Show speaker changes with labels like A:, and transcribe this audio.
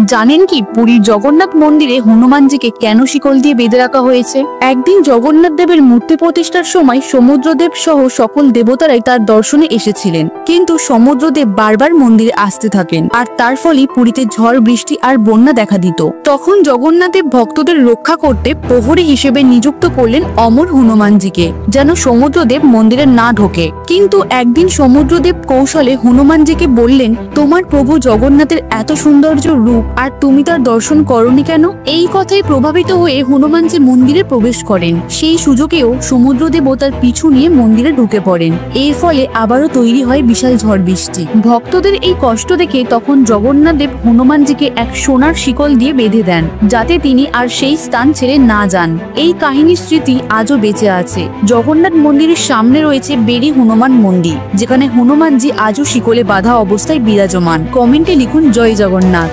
A: জানেন কি পুরীর জগন্নাথ মন্দিরে হনুমানজিকে কেন শিকল দিয়ে বেঁধে রাখা হয়েছে? একদিন জগন্নাথ দেবের মূর্তি প্রতিষ্ঠার সময় সমুদ্রদেব সহ সকল দেবতারাই তার দর্শনে এসেছিলেন, কিন্তু সমুদ্রদেব বারবার মন্দিরে আসতে থাকেন আর তার ফলে পুরীতে ঝড় বৃষ্টি আর বন্যা দেখা দিত। তখন জগন্নাথদেব ভক্তদের রক্ষা করতে প্রহরী হিসেবে নিযুক্ত করলেন অমর হনুমানজিকে, যেন সমুদ্রদেব মন্দিরে না ঢোকে। কিন্তু একদিন সমুদ্রদেব কৌশলে হনুমানজিকে বললেন, তোমার প্রভু জগন্নাথের এত সৌন্দর্য রূপ আর তুমি তার দর্শন করনি কেন? এই কথায় প্রভাবিত হয়ে হনুমানজি মন্দিরে প্রবেশ করেন। সেই সুযোগেও সমুদ্রদেব তার পিছু নিয়ে মন্দিরে ঢুকে পড়েন। এর ফলে আবারও তৈরি হয় বিশাল ঝড় বৃষ্টি। ভক্তদের এই কষ্ট দেখে তখন জগন্নাথ দেব হনুমানজিকে এক সোনার শিকল দিয়ে বেঁধে দেন, যাতে তিনি আর সেই স্থান ছেড়ে না যান। এই কাহিনীর স্মৃতি আজও বেঁচে আছে। জগন্নাথ মন্দিরের সামনে রয়েছে বেরি হনুমান মন্দির, যেখানে হনুমানজি আজও শিকলে বাঁধা অবস্থায় বিরাজমান। কমেন্টে লিখুন জয় জগন্নাথ।